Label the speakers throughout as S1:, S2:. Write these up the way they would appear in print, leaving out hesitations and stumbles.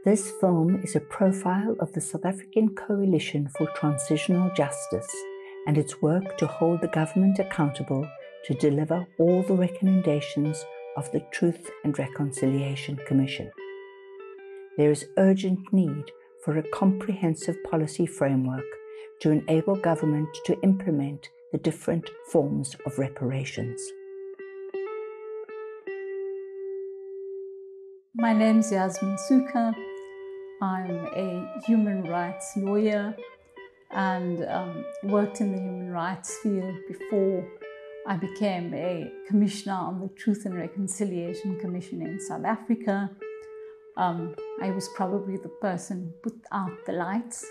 S1: This film is a profile of the South African Coalition for Transitional Justice and its work to hold the government accountable to deliver all the recommendations of the Truth and Reconciliation Commission. There is urgent need for a comprehensive policy framework to enable government to implement the different forms of reparations.
S2: My name is Yasmin Suka. I'm a human rights lawyer and worked in the human rights field before I became a commissioner on the Truth and Reconciliation Commission in South Africa. I was probably the person who put out the lights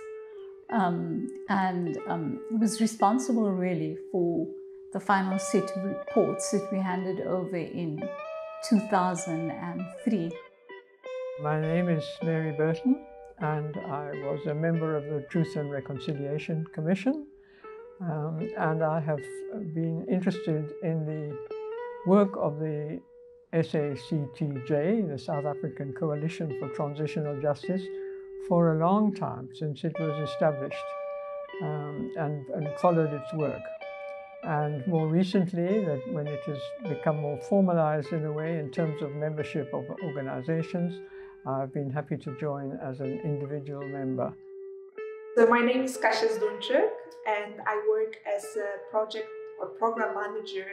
S2: and was responsible really for the final set of reports that we handed over in 2003.
S3: My name is Mary Burton, and I was a member of the Truth and Reconciliation Commission, and I have been interested in the work of the SACTJ, the South African Coalition for Transitional Justice, for a long time, since it was established, and followed its work. And more recently, that when it has become more formalized in a way in terms of membership of organizations, I've been happy to join as an individual member.
S4: So my name is Kasia Zdunczyk, and I work as a project or program manager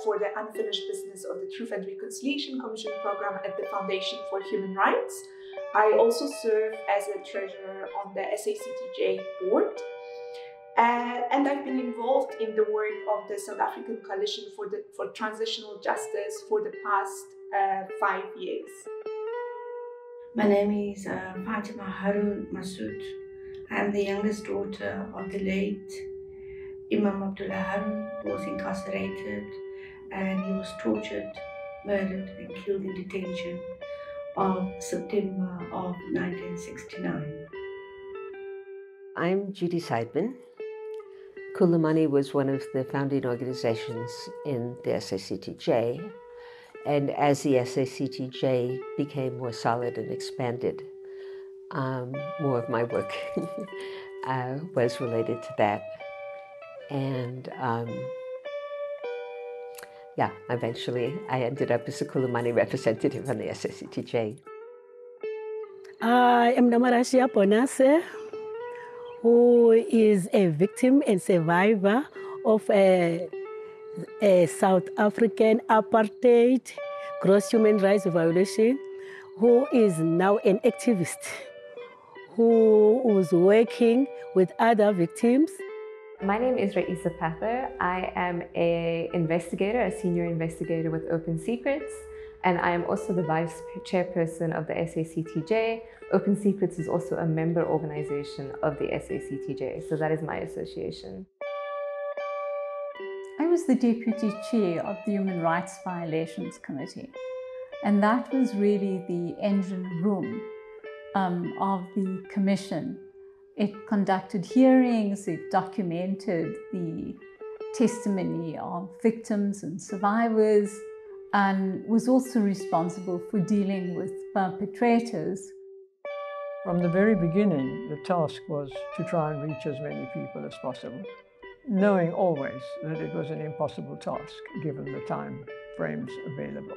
S4: for the unfinished business of the Truth and Reconciliation Commission program at the Foundation for Human Rights. I also serve as a treasurer on the SACTJ board. And I've been involved in the work of the South African Coalition for Transitional Justice for the past 5 years.
S5: My name is Fatima Harun Masood. I am the youngest daughter of the late Imam Abdullah Harun, who was incarcerated, and he was tortured, murdered and killed in detention of September of 1969.
S6: I'm Judy Seidman. Khulumani was one of the founding organizations in the SACTJ, and as the SACTJ became more solid and expanded, more of my work was related to that. And yeah, eventually I ended up as a Khulumani representative on the SACTJ.
S7: I am Namarashia Ponase, who is a victim and survivor of a South African apartheid, gross human rights violation, who is now an activist, who was working with other victims.
S8: My name is Raisa Pather. I am an investigator, a senior investigator with Open Secrets, and I am also the vice chairperson of the SACTJ. Open Secrets is also a member organization of the SACTJ, so that is my association.
S2: I was the deputy chair of the Human Rights Violations Committee, and that was really the engine room of the commission. It conducted hearings, it documented the testimony of victims and survivors, and was also responsible for dealing with perpetrators.
S3: From the very beginning, the task was to try and reach as many people as possible, knowing always that it was an impossible task given the time frames available.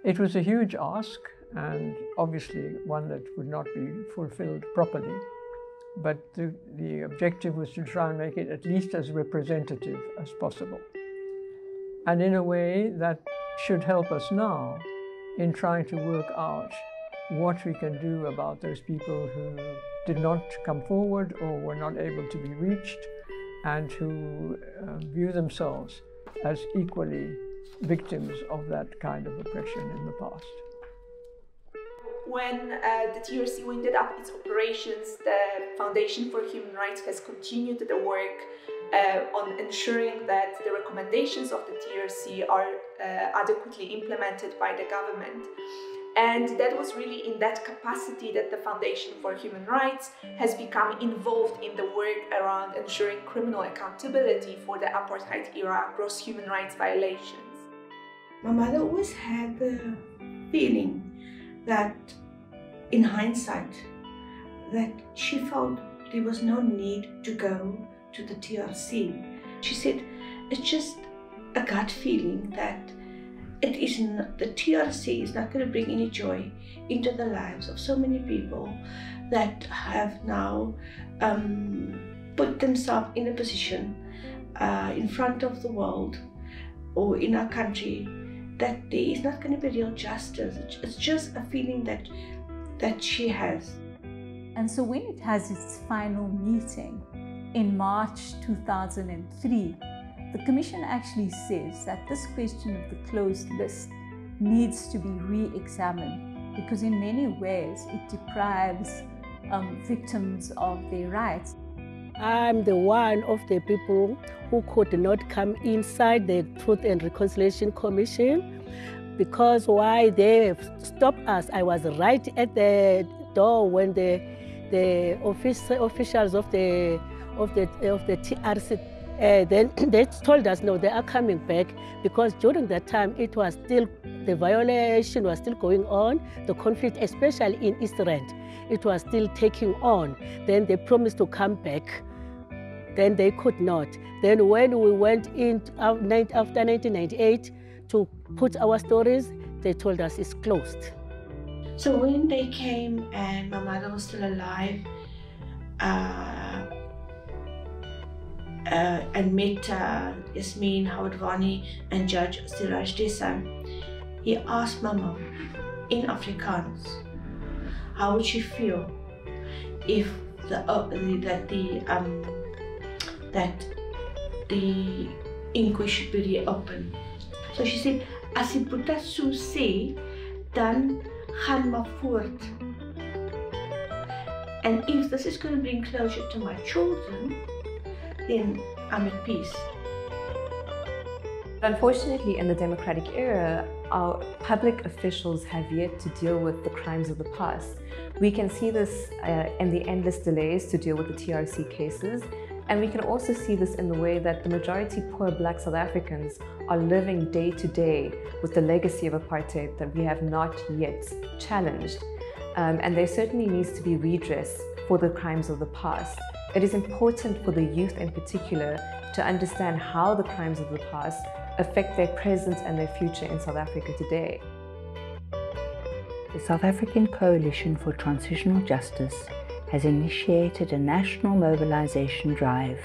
S3: It was a huge ask, and obviously one that would not be fulfilled properly, but the objective was to try and make it at least as representative as possible. And in a way that should help us now in trying to work out what we can do about those people who did not come forward or were not able to be reached, and who view themselves as equally victims of that kind of oppression in the past.
S4: When the TRC winded up its operations, the Foundation for Human Rights has continued the work on ensuring that the recommendations of the TRC are adequately implemented by the government. And that was really in that capacity that the Foundation for Human Rights has become involved in the work around ensuring criminal accountability for the apartheid era gross human rights violations.
S5: My mother always had the feeling that in hindsight, that she felt there was no need to go to the TRC. She said, it's just a gut feeling that it isn't, the TRC is not going to bring any joy into the lives of so many people that have now put themselves in a position in front of the world or in our country that there is not going to be real justice. It's just a feeling that she has.
S2: And so when it has its final meeting in March 2003, the Commission actually says that this question of the closed list needs to be re-examined because in many ways it deprives victims of their rights.
S7: I'm the one of the people who could not come inside the Truth and Reconciliation Commission because why they stopped us. I was right at the door when the officials of the TRC then they told us no, they are coming back because during that time it was still, the violation was still going on, the conflict, especially in East Rand, it was still taking on. Then they promised to come back, then they could not. Then when we went in after 1998 to put our stories, they told us it's closed.
S5: So when they came and my mother was still alive, and met Yasmin Howardwani and Judge Siraj Desai, he asked my mom in Afrikaans how would she feel if that the inquest should be reopened. So she said, as die Boeta so sê, dan gaan maar voort. And if this is going to bring closure to my children, then I'm at peace.
S8: Unfortunately, in the democratic era, our public officials have yet to deal with the crimes of the past. We can see this in the endless delays to deal with the TRC cases, and we can also see this in the way that the majority poor Black South Africans are living day to day with the legacy of apartheid that we have not yet challenged. And there certainly needs to be redress for the crimes of the past. It is important for the youth in particular to understand how the crimes of the past affect their present and their future in South Africa today.
S1: The South African Coalition for Transitional Justice has initiated a national mobilisation drive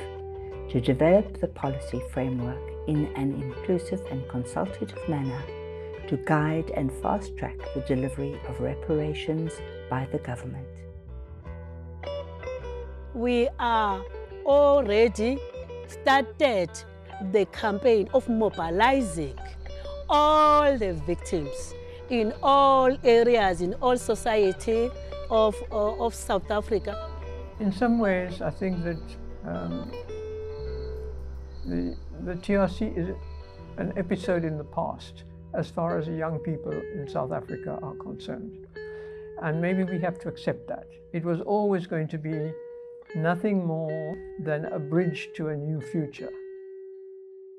S1: to develop the policy framework in an inclusive and consultative manner to guide and fast-track the delivery of reparations by the government.
S7: We are already started the campaign of mobilizing all the victims in all areas, in all society of South Africa.
S3: In some ways, I think that the TRC is an episode in the past as far as young people in South Africa are concerned. And maybe we have to accept that. It was always going to be nothing more than a bridge to a new future.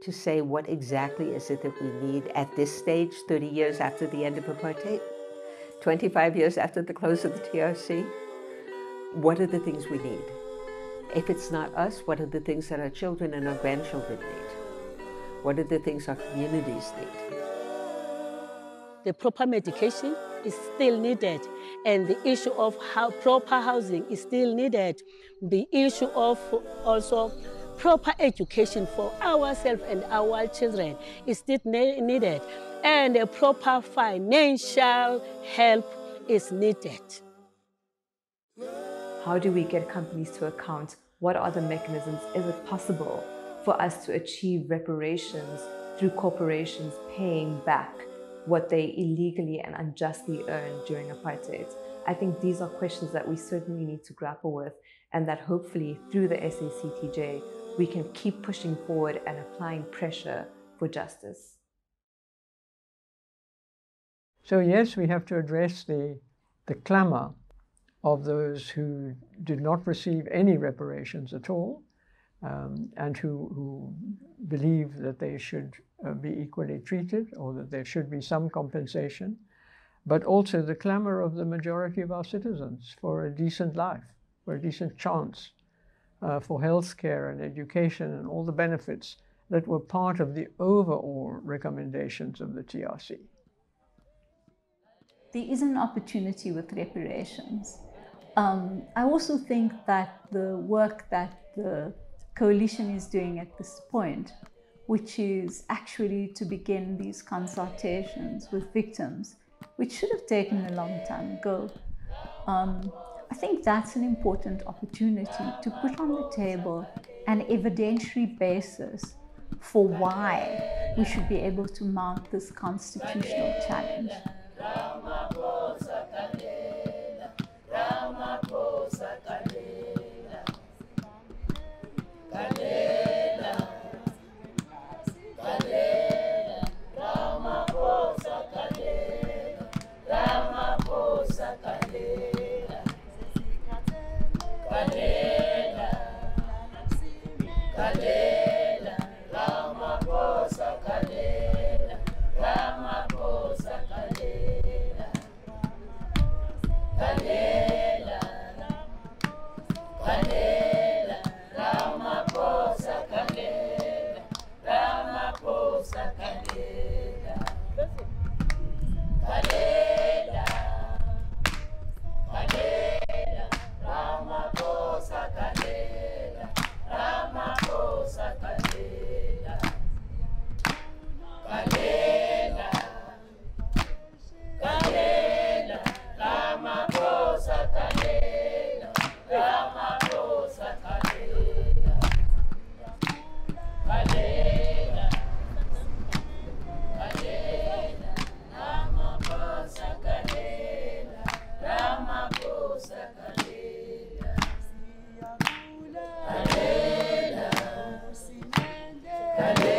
S6: To say what exactly is it that we need at this stage, 30 years after the end of apartheid, 25 years after the close of the TRC, what are the things we need? If it's not us, what are the things that our children and our grandchildren need? What are the things our communities need?
S7: The proper medication is still needed, and the issue of how proper housing is still needed. The issue of also proper education for ourselves and our children is still needed, and a proper financial help is needed.
S8: How do we get companies to account? What are the mechanisms? Is it possible for us to achieve reparations through corporations paying back what they illegally and unjustly earned during apartheid? I think these are questions that we certainly need to grapple with, and that hopefully through the SACTJ we can keep pushing forward and applying pressure for justice.
S3: So yes, we have to address the clamour of those who did not receive any reparations at all, and who believe that they should be equally treated, or that there should be some compensation. but also the clamor of the majority of our citizens for a decent life, for a decent chance, for healthcare and education and all the benefits that were part of the overall recommendations of the TRC.
S2: There is an opportunity with reparations. I also think that the work that the coalition is doing at this point, which is actually to begin these consultations with victims, which should have taken a long time ago, I think that's an important opportunity to put on the table an evidentiary basis for why we should be able to mount this constitutional challenge.
S9: Galela.